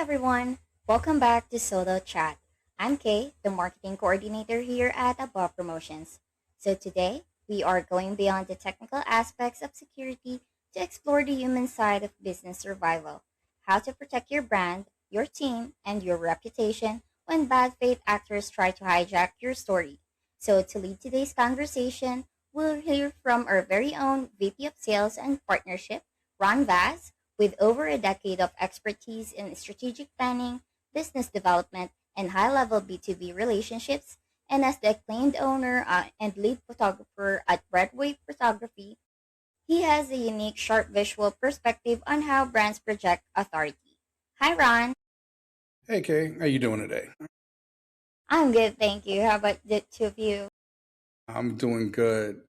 everyone, welcome back to Solo Chat. I'm Kay, the marketing coordinator here at Above Promotions. So today, we are going beyond the technical aspects of security to explore the human side of business survival. How to protect your brand, your team, and your reputation when bad faith actors try to hijack your story. So to lead today's conversation, we'll hear from our very own VP of Sales and Partnership, Ron Vaz, with over a decade of expertise in strategic planning, business development, and high level B2B relationships, and as the acclaimed owner and lead photographer at Redway Photography, he has a unique, sharp visual perspective on how brands project authority. Hi, Ron. Hey Kay, how you doing today? I'm good, thank you. How about the two of you? I'm doing good.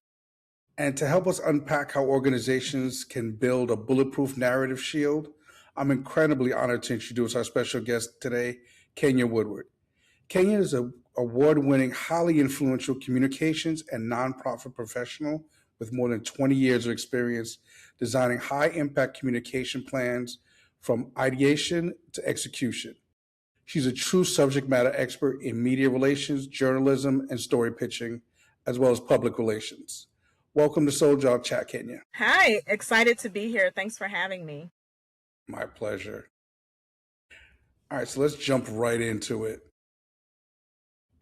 And to help us unpack how organizations can build a bulletproof narrative shield, I'm incredibly honored to introduce our special guest today, Kenya Woodard. Kenya is an award-winning, highly influential communications and nonprofit professional with more than 20 years of experience designing high-impact communication plans from ideation to execution. She's a true subject matter expert in media relations, journalism, and story pitching, as well as public relations. Welcome to Soul Job Chat, Kenya. Hi, excited to be here. Thanks for having me. My pleasure. All right, so let's jump right into it.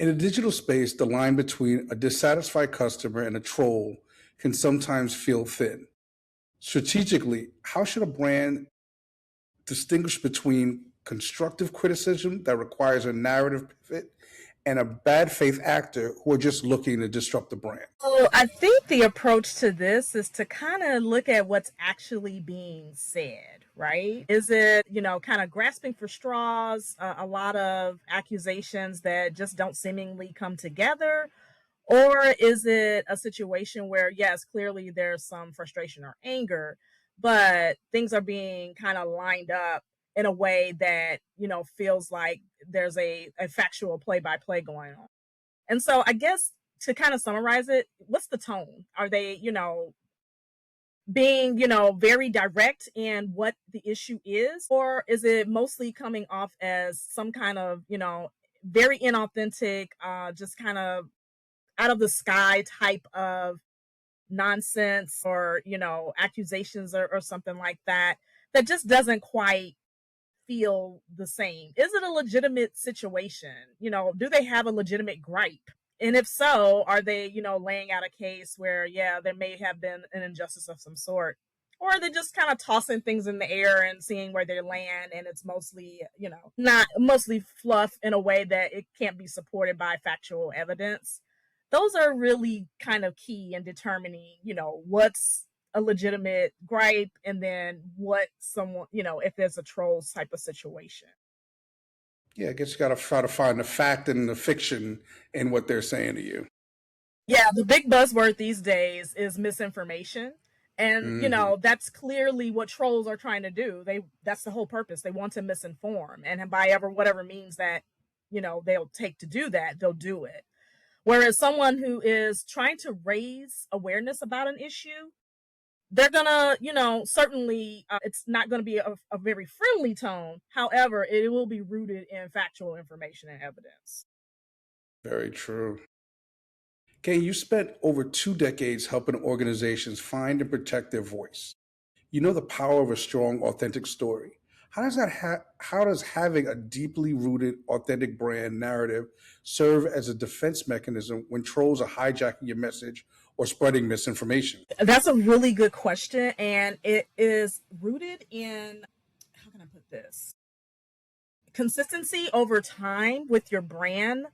In a digital space, the line between a dissatisfied customer and a troll can sometimes feel thin. Strategically, how should a brand distinguish between constructive criticism that requires a narrative pivot and a bad faith actor who are just looking to disrupt the brand? So I think the approach to this is to kind of look at what's actually being said, right? Is it, kind of grasping for straws, a lot of accusations that just don't seemingly come together? Or is it a situation where, yes, clearly there's some frustration or anger, but things are being kind of lined up in a way that, feels like there's a factual play by play going on? And so I guess to kind of summarize it, what's the tone? Are they, being, very direct in what the issue is? Or is it mostly coming off as some kind of, very inauthentic, just kind of out of the sky type of nonsense or, accusations or something like that, that just doesn't quite feel the same? Is it a legitimate situation? Do they have a legitimate gripe? And if so, are they, laying out a case where, yeah, there may have been an injustice of some sort? Or are they just kind of tossing things in the air and seeing where they land? And it's mostly, not mostly fluff in a way that it can't be supported by factual evidence. Those are really kind of key in determining, what's a legitimate gripe and then what someone, if there's a trolls type of situation. Yeah, I guess you got to try to find the fact and the fiction in what they're saying to you. Yeah, the big buzzword these days is misinformation. And, Hmm. that's clearly what trolls are trying to do. That's the whole purpose. They want to misinform. And by ever whatever means that, they'll take to do that, they'll do it. Whereas someone who is trying to raise awareness about an issue, they're gonna, certainly it's not gonna be a very friendly tone. However, it will be rooted in factual information and evidence. Very true. Kay, you spent over 2 decades helping organizations find and protect their voice. You know the power of a strong, authentic story. How does having a deeply rooted, authentic brand narrative serve as a defense mechanism when trolls are hijacking your message or spreading misinformation? That's a really good question. And it is rooted in, how can I put this? Consistency over time with your brand.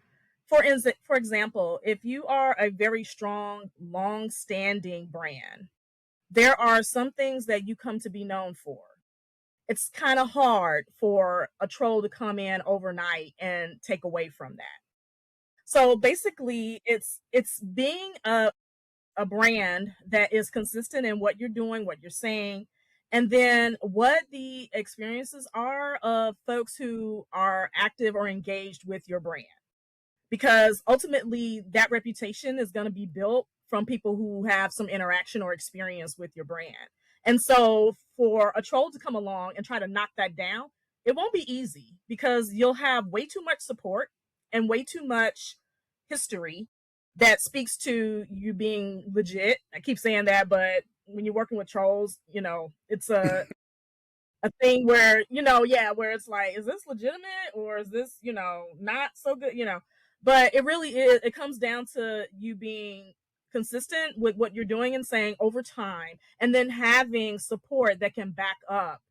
For example, if you are a very strong, long-standing brand, there are some things that you come to be known for. It's kind of hard for a troll to come in overnight and take away from that. So basically, it's being a brand that is consistent in what you're doing, what you're saying, and then what the experiences are of folks who are active or engaged with your brand. Because ultimately, that reputation is going to be built from people who have some interaction or experience with your brand. And so, for a troll to come along and try to knock that down it won't be easy because you'll have way too much support and way too much history that speaks to you being legit. I keep saying that, but when you're working with trolls, it's a thing where, yeah, where it's like, is this legitimate or is this, not so good, but it really is. It comes down to you being consistent with what you're doing and saying over time, and then having support that can back up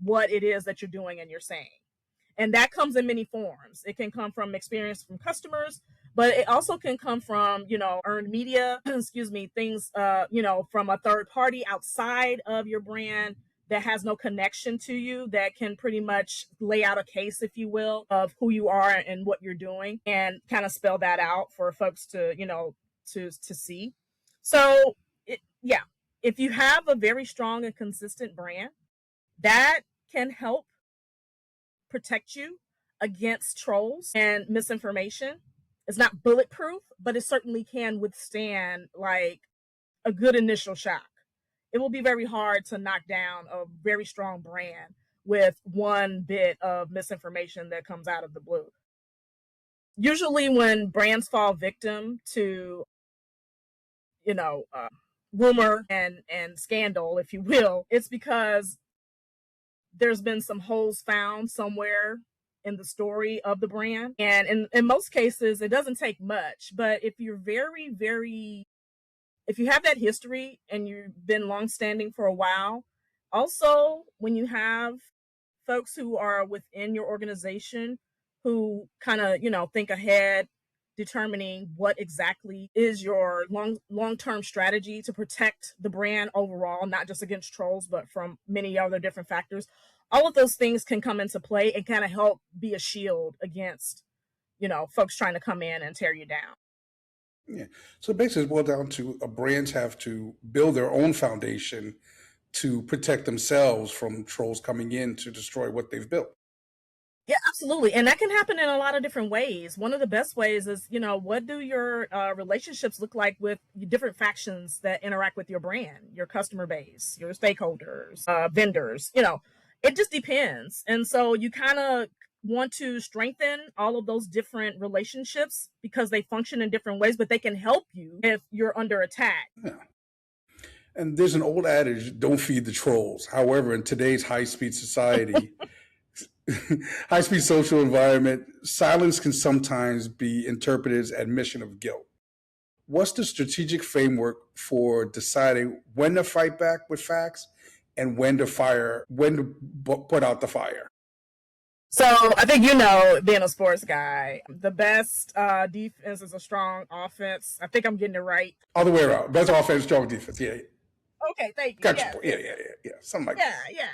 what it is that you're doing and you're saying. And that comes in many forms. It can come from experience from customers, but it also can come from, earned media, excuse me, things, from a third party outside of your brand that has no connection to you, that can pretty much lay out a case, if you will, of who you are and what you're doing, and kind of spell that out for folks to, to see. So yeah, if you have a very strong and consistent brand, that can help protect you against trolls and misinformation. It's not bulletproof, but it certainly can withstand like a good initial shock. It will be very hard to knock down a very strong brand with one bit of misinformation that comes out of the blue. Usually, when brands fall victim to, you know, uh, rumor and scandal, if you will, it's because there's been some holes found somewhere in the story of the brand. And in most cases, it doesn't take much. But if you're very, very, if you have that history and you've been longstanding for a while, also when you have folks who are within your organization who kind of, think ahead, determining what exactly is your long-term strategy to protect the brand overall, not just against trolls, but from many other different factors. All of those things can come into play and kind of help be a shield against, folks trying to come in and tear you down. Yeah. So basically, it boils down to brands have to build their own foundation to protect themselves from trolls coming in to destroy what they've built. Yeah, absolutely. And that can happen in a lot of different ways. One of the best ways is, what do your relationships look like with different factions that interact with your brand, your customer base, your stakeholders, vendors? It just depends. And so you kind of want to strengthen all of those different relationships because they function in different ways, but they can help you if you're under attack. Yeah. And there's an old adage, don't feed the trolls. However, in today's high speed society, high speed social environment, silence can sometimes be interpreted as admission of guilt. What's the strategic framework for deciding when to fight back with facts and when to put out the fire? So I think, being a sports guy, the best defense is a strong offense. I think I'm getting it right. All the way around. Best offense, strong defense. Yeah. Okay, thank you. Got your Yes, point. yes, Yeah. Something like that. yeah.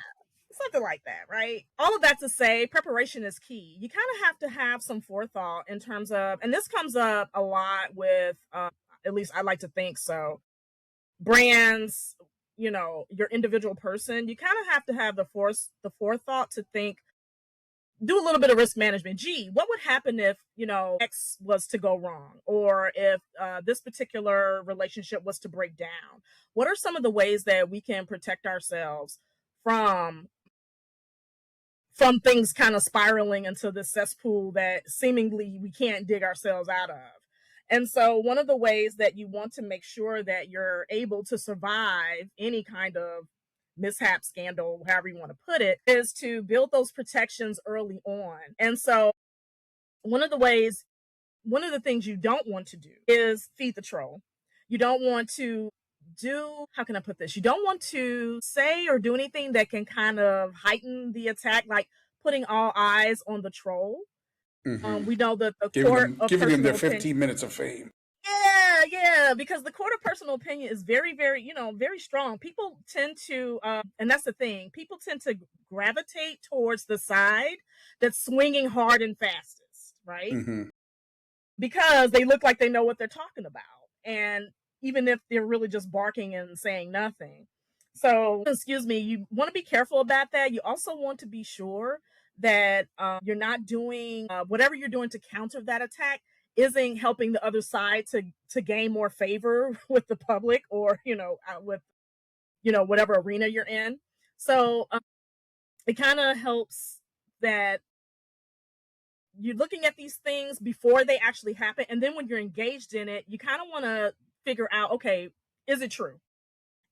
Something like that, right? All of that to say, preparation is key. You kind of have to have some forethought in terms of, and this comes up a lot with, at least I like to think so, brands, your individual person. You kind of have to have the forethought to think, do a little bit of risk management. Gee, what would happen if, X was to go wrong, or if this particular relationship was to break down? What are some of the ways that we can protect ourselves from things kind of spiraling into the cesspool that seemingly we can't dig ourselves out of? And so one of the ways that you want to make sure that you're able to survive any kind of mishap, scandal, however you want to put it, is to build those protections early on. And so one of the ways, one of the things you don't want to do is feed the troll. You don't want to do, how can I put this? You don't want to say or do anything that can kind of heighten the attack, like putting all eyes on the troll. Mm-hmm. We know that the court of Giving them their personal opinion. 15 minutes of fame. Yeah, because the court of personal opinion is very, very, very strong. People tend to, and that's the thing, people tend to gravitate towards the side that's swinging hard and fastest, right? Mm-hmm. Because they look like they know what they're talking about. And even if they're really just barking and saying nothing. So, excuse me, you want to be careful about that. You also want to be sure that you're not doing whatever you're doing to counter that attack isn't helping the other side to gain more favor with the public, or with whatever arena you're in. So it kind of helps that you're looking at these things before they actually happen, and then when you're engaged in it, you kind of want to figure out, okay, is it true?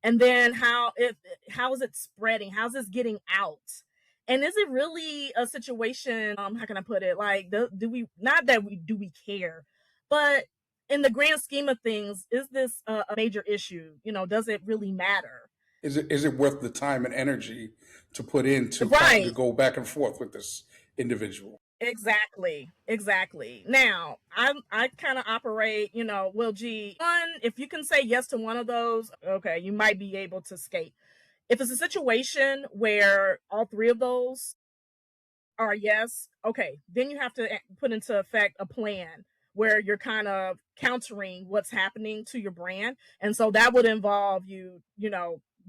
And then how is it spreading? How's this getting out? And is it really a situation? How can I put it? Like, do we not that we do we care, but in the grand scheme of things, is this a major issue? Does it really matter? Is it worth the time and energy to put in to Right. go back and forth with this individual? Exactly. Exactly. Now, I kind of operate, well, gee, one, if you can say yes to one of those, okay, you might be able to skate. If it's a situation where all three of those are yes, okay, then you have to put into effect a plan where you're kind of countering what's happening to your brand. And so that would involve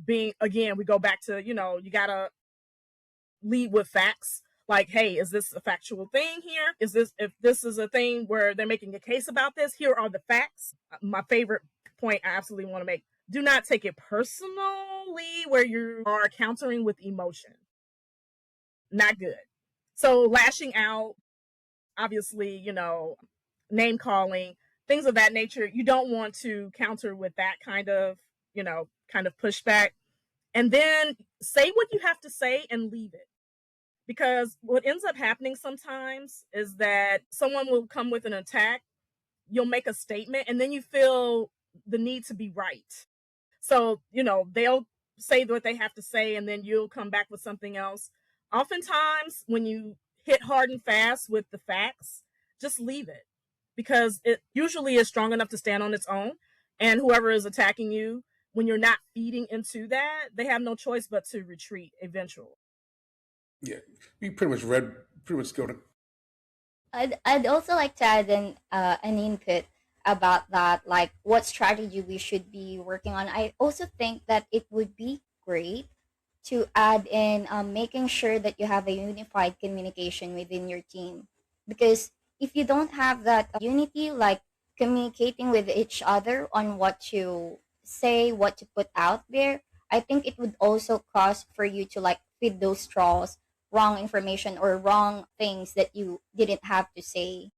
being, again, we go back to, you got to lead with facts. Like, hey, is this a factual thing here? If this is a thing where they're making a case about this, here are the facts. My favorite point I absolutely want to make: do not take it personally where you are countering with emotion. Not good. So lashing out, obviously, name calling, things of that nature, you don't want to counter with that kind of pushback. And then say what you have to say and leave it. Because what ends up happening sometimes is that someone will come with an attack, you'll make a statement, and then you feel the need to be right. So, they'll say what they have to say, and then you'll come back with something else. Oftentimes, when you hit hard and fast with the facts, just leave it, because it usually is strong enough to stand on its own. And whoever is attacking you, when you're not feeding into that, they have no choice but to retreat eventually. Yeah, we pretty much go to. I'd also like to add an input about that, like what strategy we should be working on. I also think that it would be great to add in making sure that you have a unified communication within your team. Because if you don't have that unity, like communicating with each other on what to say, what to put out there, I think it would also cause for you to like feed those straws wrong information or wrong things that you didn't have to say.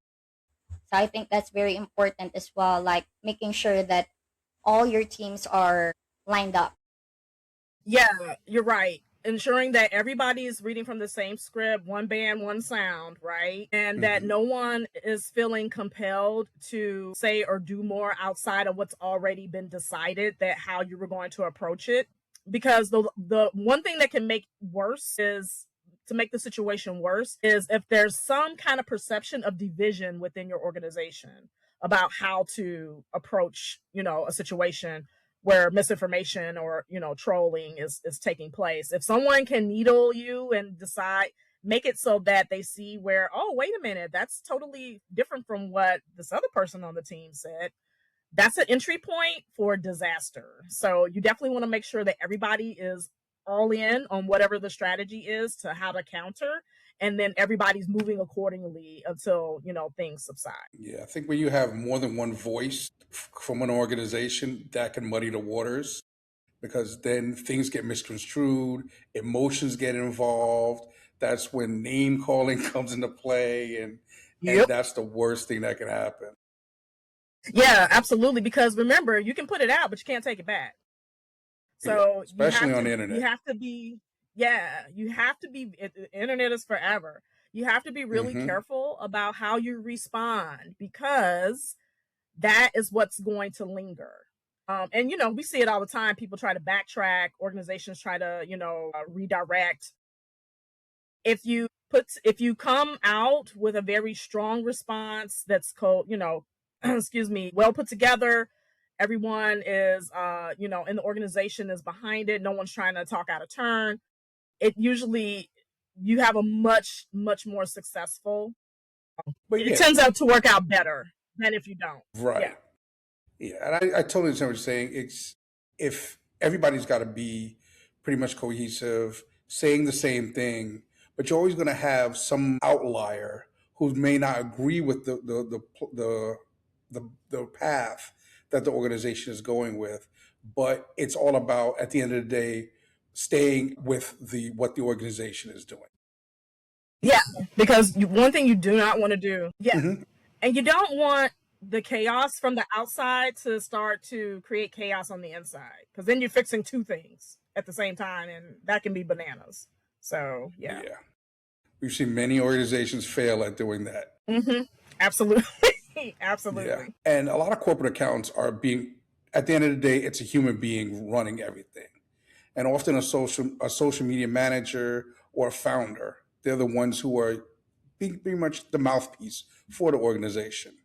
So I think that's very important as well, like making sure that all your teams are lined up. Yeah, you're right. Ensuring that everybody is reading from the same script, one band, one sound, right? And that Mhm. no one is feeling compelled to say or do more outside of what's already been decided that how you were going to approach it. Because the one thing that can make worse is to make the situation worse is if there's some kind of perception of division within your organization about how to approach, a situation where misinformation or trolling is taking place. If someone can needle you and decide, make it so that they see where, oh, wait a minute, that's totally different from what this other person on the team said, that's an entry point for disaster. So you definitely want to make sure that everybody is all in on whatever the strategy is to how to counter, and then everybody's moving accordingly until things subside. Yeah, I think when you have more than one voice from an organization, that can muddy the waters because then things get misconstrued, emotions get involved. That's when name calling comes into play, and Yep. that's the worst thing that can happen. Yeah, absolutely. Because remember, you can put it out, but you can't take it back. Yeah, So you especially have on to the you internet. have to be yeah, you have to be internet is forever. You have to be really Hmm. careful about how you respond, because that is what's going to linger. And we see it all the time. People try to backtrack, organizations try to, redirect. If you come out with a very strong response that's excuse me, well put together, everyone is in the organization is behind it, no one's trying to talk out of turn, it usually, you have a much more successful, But it yeah, tends out to work out better than if you don't. Yeah. right. Yeah, and I totally understand what you're saying. It's if everybody's got to be pretty much cohesive, saying the same thing, but you're always going to have some outlier who may not agree with the path that the organization is going with. But it's all about at the end of the day staying with the what the organization is doing. Yeah, because one thing you do not want to do, yeah, Hmm. and you don't want the chaos from the outside to start to create chaos on the inside, because then you're fixing two things at the same time, and that can be bananas. So yeah. Yeah. We've seen many organizations fail at doing that. Mm-hmm. Absolutely. Yeah. Absolutely. And a lot of corporate accounts are being, at the end of the day, it's a human being running everything. And often a social media manager or a founder, they're the ones who are being pretty much the mouthpiece for the organization.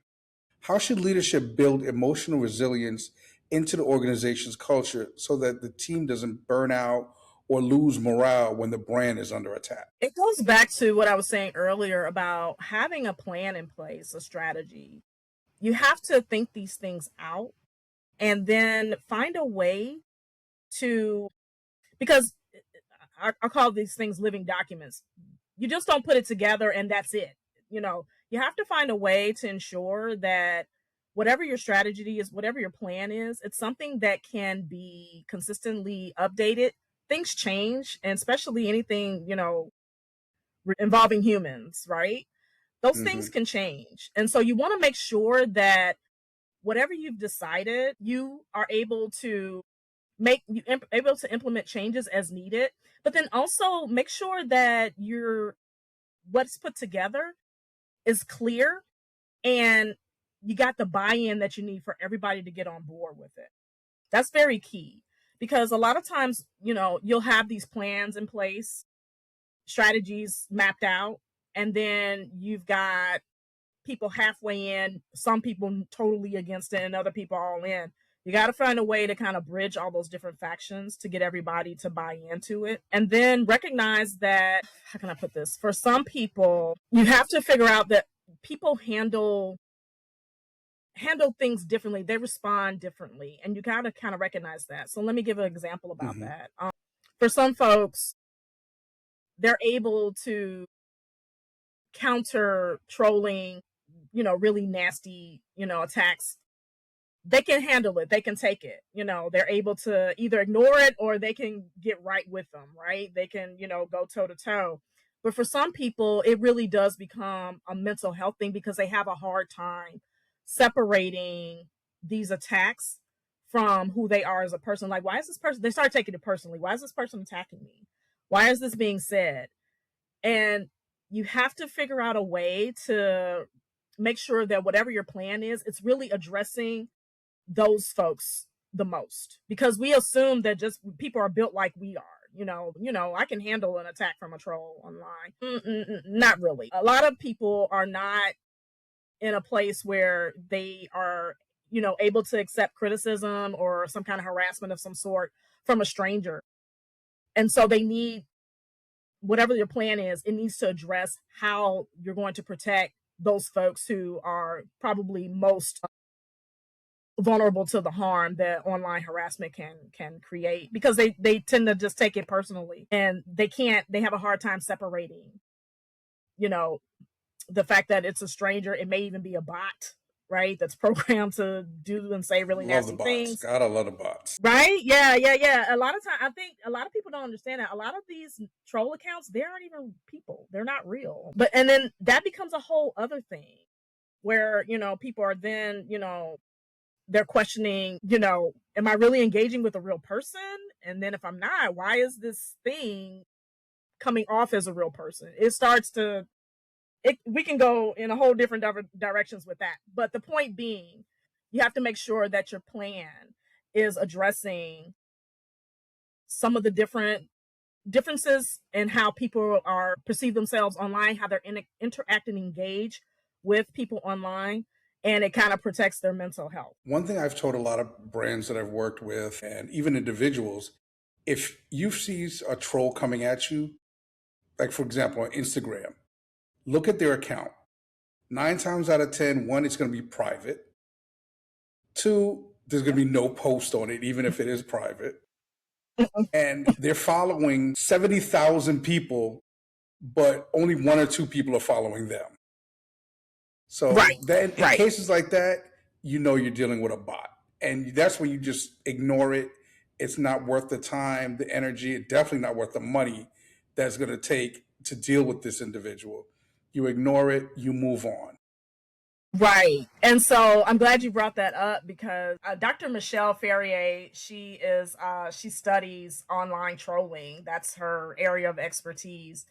How should leadership build emotional resilience into the organization's culture so that the team doesn't burn out or lose morale when the brand is under attack? It goes back to what I was saying earlier about having a plan in place, a strategy. You have to think these things out and then find a way to, because I call these things living documents. You just don't put it together and that's it. You have to find a way to ensure that whatever your strategy is, whatever your plan is, it's something that can be consistently updated. Things change, and especially anything, involving humans, right? Those things Hmm. can change. And so you want to make sure that whatever you've decided, you are able to able to implement changes as needed, but then also make sure that what's put together is clear, and you got the buy-in that you need for everybody to get on board with it. That's very key, because a lot of times, you'll have these plans in place, strategies mapped out, and then you've got people halfway in, some people totally against it, and other people all in. You got to find a way to kind of bridge all those different factions to get everybody to buy into it. And then recognize that, how can I put this? For some people, you have to figure out that people handle things differently. They respond differently, and you got to kind of recognize that. So let me give an example about Hmm. that. For some folks, they're able to counter trolling, really nasty, attacks. They can handle it. They can take it. They're able to either ignore it or they can get right with them, right? They can, go toe to toe. But for some people, it really does become a mental health thing because they have a hard time separating these attacks from who they are as a person. Like, why is this person, they start taking it personally. Why is this person attacking me? Why is this being said? And you have to figure out a way to make sure that whatever your plan is, it's really addressing those folks the most, because we assume that just people are built like we are. I can handle an attack from a troll online. Not really. A lot of people are not in a place where they are, able to accept criticism or some kind of harassment of some sort from a stranger. And so they need, whatever your plan is, it needs to address how you're going to protect those folks who are probably most vulnerable to the harm that online harassment can create, because they tend to just take it personally, and they have a hard time separating, you know the fact that it's a stranger. It may even be a bot, right, that's programmed to do and say really Love the nasty bots. things. Gotta love the bots. Right? Yeah, yeah, yeah. A lot of time, I think a lot of people don't understand that a lot of these troll accounts, they aren't even people. They're not real. But and then that becomes a whole other thing where, people are then, they're questioning, am I really engaging with a real person? And then if I'm not, why is this thing coming off as a real person? It starts to we can go in a whole different directions with that. But the point being, you have to make sure that your plan is addressing some of the differences in how people are perceive themselves online, how they're interact and engage with people online, and it kind of protects their mental health. One thing I've told a lot of brands that I've worked with and even individuals, if you see a troll coming at you, like for example on Instagram, look at their account. 9 times out of 10, one, it's going to be private. Two, there's going Yep. to be no post on it, even if it is private. And they're following 70,000 people, but only one or two people are following them. So Right. then in Right. cases like that, you know you're dealing with a bot. And that's when you just ignore it. It's not worth the time, the energy, it's definitely not worth the money that's going to take to deal with this individual. You ignore it, you move on. Right. And so I'm glad you brought that up because Dr. Michelle Ferrier, she studies online trolling. That's her area of expertise.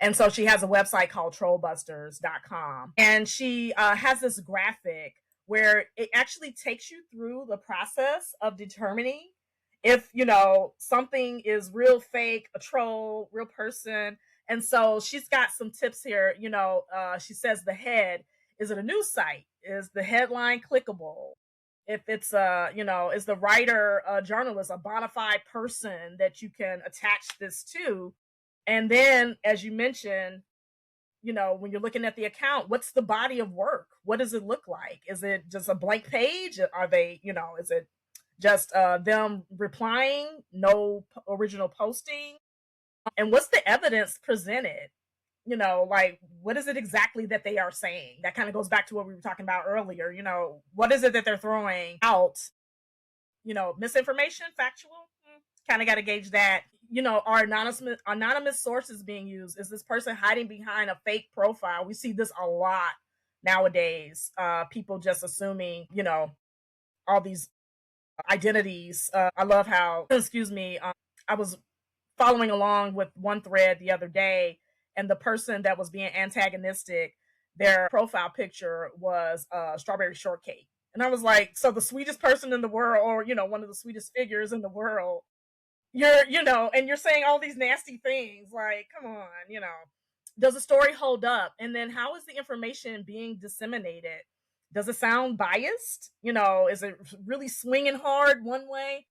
And so she has a website called trollbusters.com. And she has this graphic where it actually takes you through the process of determining if, something is real fake, a troll, real person. And so she's got some tips here. She says the head, is it a news site? Is the headline clickable? If it's is the writer a journalist, a bona fide person that you can attach this to? And then, as you mentioned, when you're looking at the account, what's the body of work? What does it look like? Is it just a blank page? Are they, is it just them replying, no original posting? And what's the evidence presented? Like, what is it exactly that they are saying? That kind of goes back to what we were talking about earlier. What is it that they're throwing out? Misinformation, factual? Kind of got to gauge that. Are anonymous sources being used? Is this person hiding behind a fake profile? We see this a lot nowadays. People just assuming, all these identities. I love how, excuse me, I was following along with one thread the other day, and the person that was being antagonistic, their profile picture was strawberry shortcake. And I was like, so the sweetest person in the world, or one of the sweetest figures in the world, and you're saying all these nasty things. Like, come on, does the story hold up? And then how is the information being disseminated? Does it sound biased? Is it really swinging hard one way?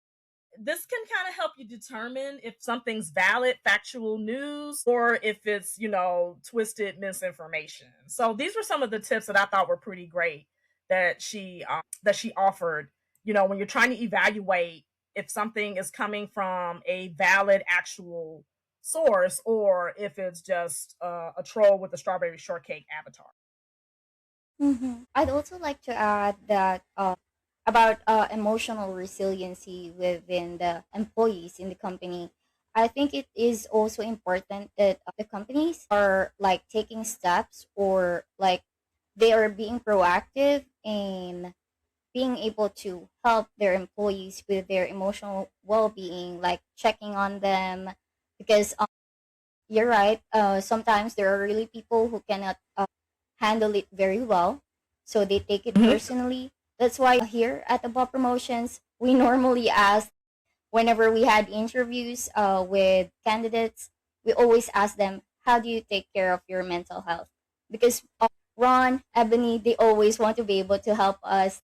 This can kind of help you determine if something's valid factual news or if it's twisted misinformation. So these were some of the tips that I thought were pretty great that she offered. When you're trying to evaluate if something is coming from a valid actual source or if it's just a troll with a strawberry shortcake avatar. I'd also like to add that about emotional resiliency within the employees in the company. I think it is also important that the companies are like taking steps or like they are being proactive in being able to help their employees with their emotional well-being, like checking on them, because you're right. Sometimes there are really people who cannot handle it very well, so they take it Mhm. personally. That's why here at Above Promotions, we normally ask whenever we had interviews with candidates, we always ask them, "How do you take care of your mental health?" Because Ron, Ebony, they always want to be able to help us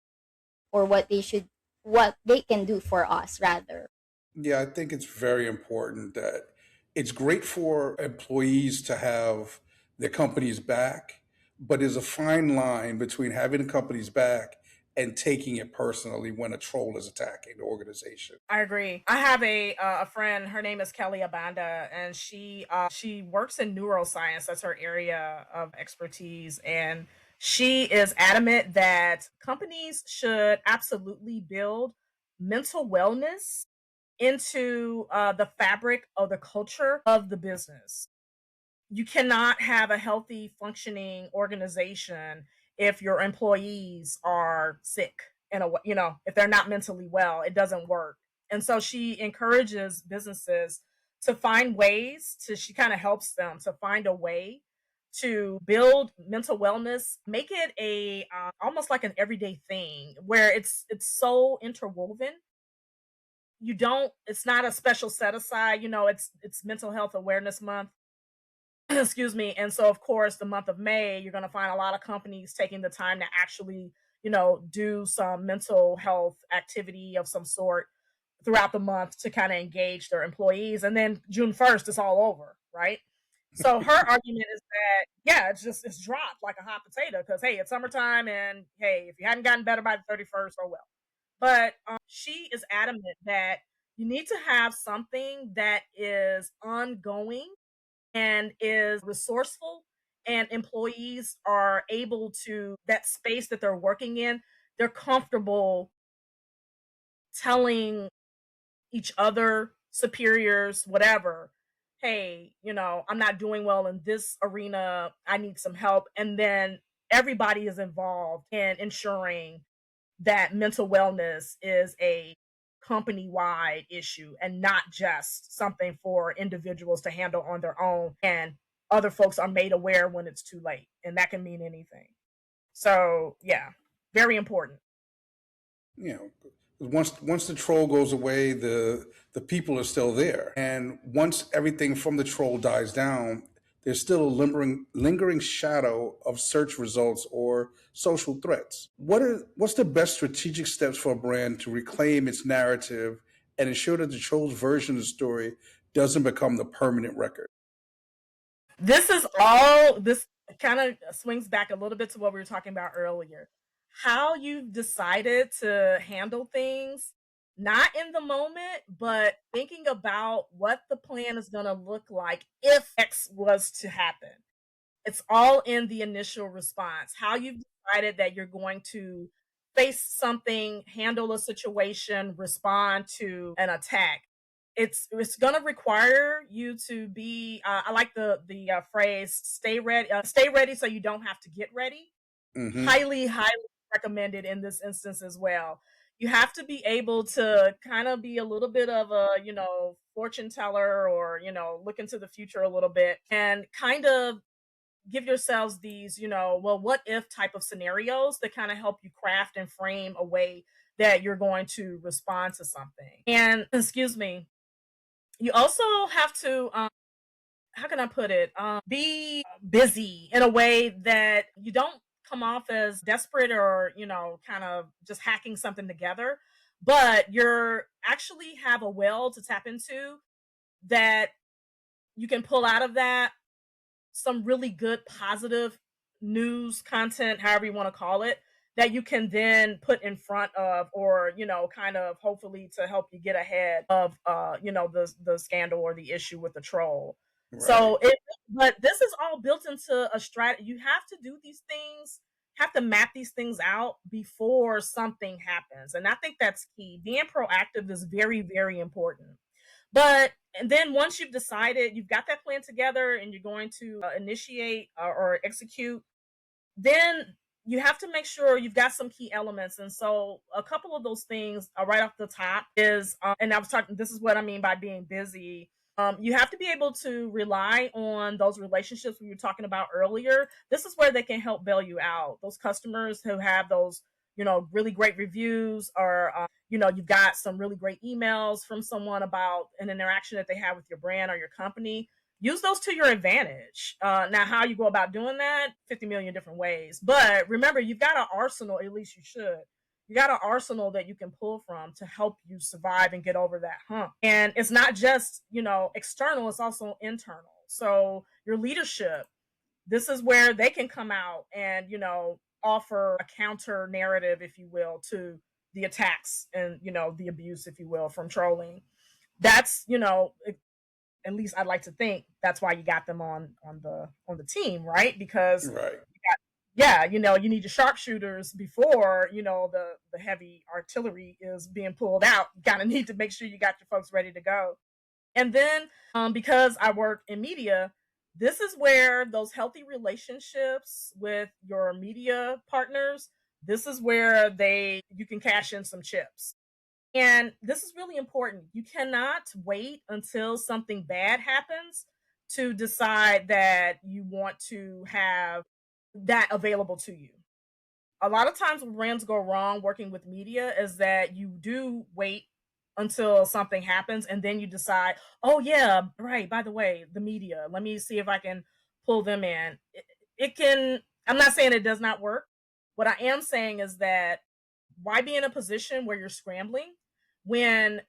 or what they can do for us rather. Yeah, I think it's very important that it's great for employees to have their company's back, but there's a fine line between having the company's back and taking it personally when a troll is attacking the organization. I agree. I have a friend. Her name is Kelly Abanda, and she works in neuroscience. That's her area of expertise, and she is adamant that companies should absolutely build mental wellness into the fabric of the culture of the business. You cannot have a healthy functioning organization if your employees are sick in a way, if they're not mentally well, it doesn't work. And so she encourages businesses to find ways to she kind of helps them to find a way to build mental wellness, make it a almost like an everyday thing where it's so interwoven. You don't It's not a special set aside, it's mental health awareness month. Excuse me. And so, of course, the month of May, you're going to find a lot of companies taking the time to actually, do some mental health activity of some sort throughout the month to kind of engage their employees. And then June 1st, it's all over, right? So her argument is that, yeah, it's dropped like a hot potato because, hey, it's summertime. And hey, if you hadn't gotten better by the 31st, oh well. But she is adamant that you need to have something that is ongoing and is resourceful, and employees are able to that space that they're working in, they're comfortable telling each other, superiors, whatever, hey, I'm not doing well in this arena. I need some help. And then everybody is involved in ensuring that mental wellness is a company wide issue and not just something for individuals to handle on their own. And other folks are made aware when it's too late. And that can mean anything. So, yeah, very important. You know, once the troll goes away, the people are still there, and once everything from the troll dies down, there's still a lingering shadow of search results or social threats. What's the best strategic steps for a brand to reclaim its narrative and ensure that the troll's version of the story doesn't become the permanent record? This kind of swings back a little bit to what we were talking about earlier. How you've decided to handle things, not in the moment, but thinking about what the plan is going to look like if X was to happen. It's all in the initial response. How you've decided that you're going to face something, handle a situation, respond to an attack. It's going to require you to be. I like the phrase Stay ready so you don't have to get ready." Hmm. Highly, highly recommended in this instance as well. You have to be able to kind of be a little bit of a fortune teller, or look into the future a little bit and kind of give yourselves these, well, what if type of scenarios that kind of help you craft and frame a way that you're going to respond to something. And excuse me, you also have to, how can I put it? Be busy in a way that you don't come off as desperate or, kind of just hacking something together, but you're actually have a well to tap into that you can pull out of that some really good positive news content, however you want to call it, that you can then put in front of, or kind of hopefully to help you get ahead of the scandal or the issue with the troll. Right. So it but this is all built into a strategy. You have to do these things, have to map these things out before something happens. And I think that's key. Being proactive is very, very important. But and then once you've decided, you've got that plan together and you're going to initiate or execute, then you have to make sure you've got some key elements. And so a couple of those things right off the top is, and I was talking, this is what I mean by being busy. You have to be able to rely on those relationships we were talking about earlier. This is where they can help bail you out. Those customers who have those, really great reviews, or, you've got some really great emails from someone about an interaction that they have with your brand or your company. Use those to your advantage. Now, how you go about doing that, 50 million different ways. But remember, you've got an arsenal, at least you should. You got an arsenal that you can pull from to help you survive and get over that hump. And it's not just, external, it's also internal. So your leadership, this is where they can come out and, offer a counter narrative, if you will, to the attacks and, the abuse, if you will, from trolling. That's, at least I'd like to think that's why you got them on the team, right? Because Right. yeah, you need your sharpshooters before the heavy artillery is being pulled out. You kind of need to make sure you got your folks ready to go. And then, because I work in media, this is where those healthy relationships with your media partners. This is where you can cash in some chips. And this is really important. You cannot wait until something bad happens to decide that you want to have that available to you. A lot of times when brands go wrong working with media is that you do wait until something happens and then you decide, oh yeah, right, by the way, the media, let me see if I can pull them in. It can, I'm not saying it does not work. What I am saying is that why be in a position where you're scrambling when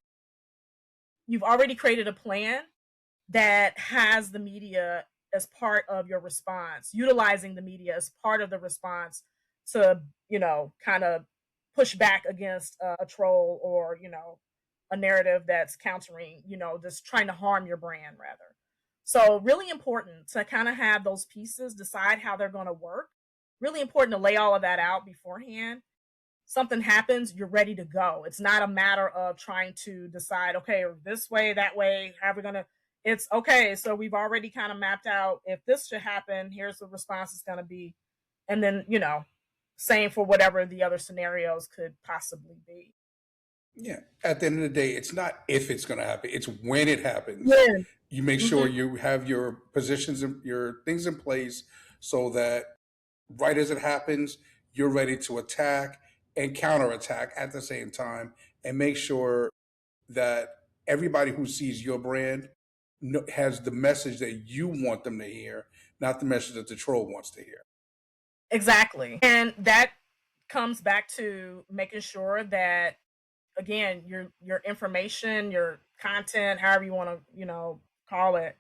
you've already created a plan that has the media as part of your response, utilizing the media as part of the response to, kind of push back against a troll, or, a narrative that's countering, just trying to harm your brand rather. So really important to kind of have those pieces, decide how they're going to work. Really important to lay all of that out beforehand. Something happens, you're ready to go. It's not a matter of trying to decide, okay, this way, that way, how we're gonna. It's okay. So we've already kind of mapped out if this should happen, here's the response is going to be. And then, same for whatever the other scenarios could possibly be. Yeah. At the end of the day, it's not if it's going to happen, it's when it happens. Yeah. You make sure Hmm. you have your positions and your things in place so that right as it happens, you're ready to attack and counterattack at the same time, and make sure that everybody who sees your brand has the message that you want them to hear, not the message that the troll wants to hear. Exactly. And that comes back to making sure that, again, your information, your content, however you want to, call it,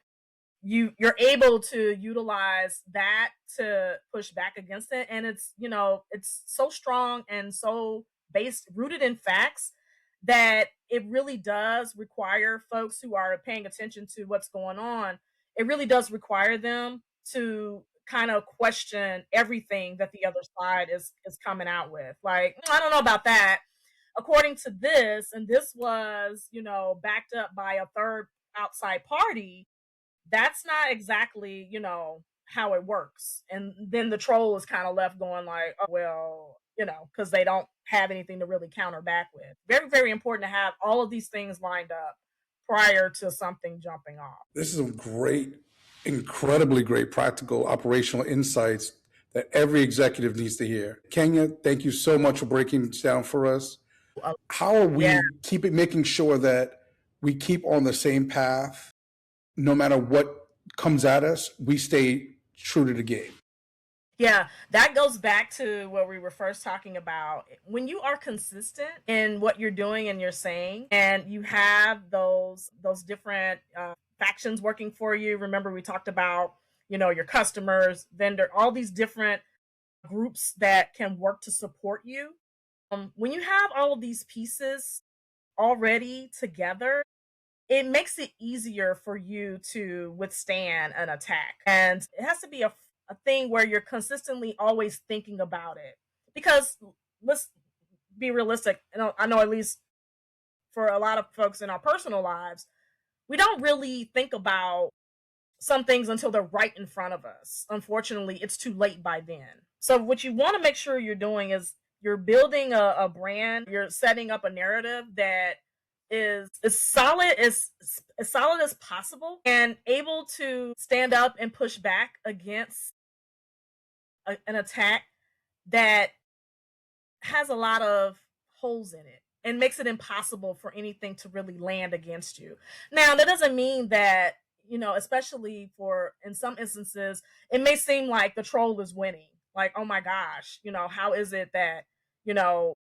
you're able to utilize that to push back against it. And it's so strong and so based rooted in facts that it really does require folks who are paying attention to what's going on. It really does require them to kind of question everything that the other side is coming out with. Like, I don't know about that, according to this, and this was, backed up by a third outside party. That's not exactly, how it works. And then the troll is kind of left going like, oh, well, because they don't have anything to really counter back with. Very, very important to have all of these things lined up prior to something jumping off. This is a great, incredibly great practical operational insights that every executive needs to hear. Kenya, thank you so much for breaking this down for us. How are Yeah. we making sure that we keep on the same path no matter what comes at us? We stay true to the game. Yeah, that goes back to what we were first talking about. When you are consistent in what you're doing and you're saying, and you have those different factions working for you. Remember, we talked about your customers, vendor, all these different groups that can work to support you. When you have all of these pieces already together, it makes it easier for you to withstand an attack. And it has to be a thing where you're consistently always thinking about it. Because let's be realistic. I know at least for a lot of folks in our personal lives, we don't really think about some things until they're right in front of us. Unfortunately, it's too late by then. So what you want to make sure you're doing is you're building a brand, you're setting up a narrative that is as solid as possible and able to stand up and push back against an attack that has a lot of holes in it and makes it impossible for anything to really land against you. Now, that doesn't mean that, especially for in some instances, it may seem like the troll is winning. Like, oh my gosh, how is it that, you know,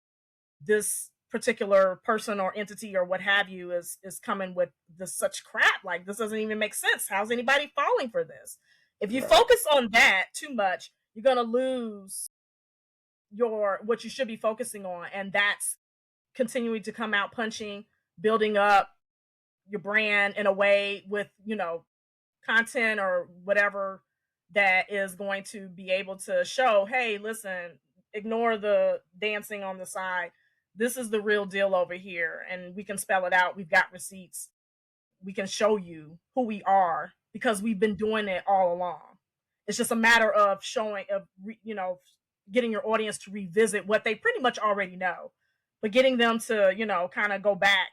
this particular person or entity or what have you is coming with this such crap? Like, this doesn't even make sense. How's anybody falling for this? If you focus on that too much, you're going to lose your what you should be focusing on, and that's continuing to come out punching, building up your brand in a way with content or whatever that is going to be able to show, hey, listen, ignore the dancing on the side, this is the real deal over here, and we can spell it out, we've got receipts, we can show you who we are because we've been doing it all along. It's just a matter of showing of getting your audience to revisit what they pretty much already know, but getting them to kind of go back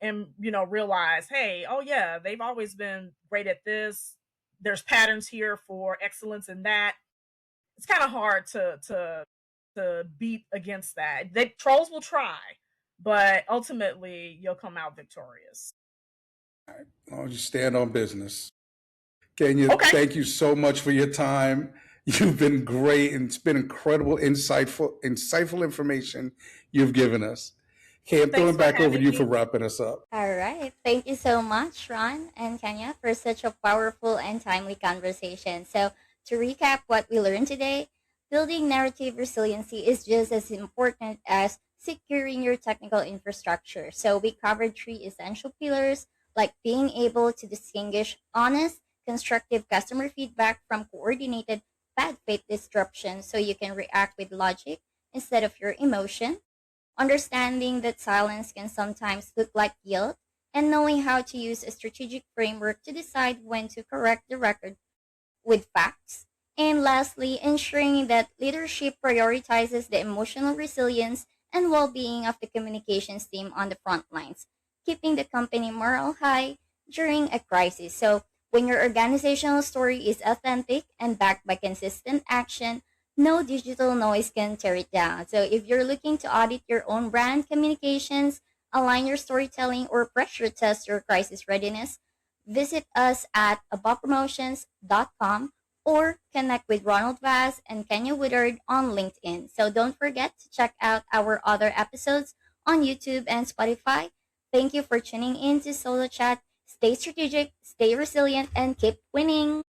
and realize, hey, oh yeah, they've always been great at this, there's patterns here for excellence in that. It's kind of hard to beat against that. The trolls will try, but ultimately you'll come out victorious. I'll just stand on business. Kenya, Okay. thank you so much for your time. You've been great, and it's been incredible, insightful information you've given us. Okay, I'm Thanks throwing for back over to having you for me. wrapping us up. All right. Thank you so much, Ron and Kenya, for such a powerful and timely conversation. So, to recap what we learned today, building narrative resiliency is just as important as securing your technical infrastructure. So, we covered three essential pillars like being able to distinguish honest, constructive customer feedback from coordinated bad faith disruption so you can react with logic instead of your emotion, understanding that silence can sometimes look like guilt, and knowing how to use a strategic framework to decide when to correct the record with facts. And lastly, ensuring that leadership prioritizes the emotional resilience and well being of the communications team on the front lines, keeping the company morale high during a crisis. So, when your organizational story is authentic and backed by consistent action, no digital noise can tear it down. So, if you're looking to audit your own brand communications, align your storytelling, or pressure test your crisis readiness, visit us at abovpromotions.com or connect with Ronald Vaz and Kenya Woodard on LinkedIn. So don't forget to check out our other episodes on YouTube and Spotify. Thank you for tuning in to Solo Chat. Stay strategic, stay resilient, and keep winning.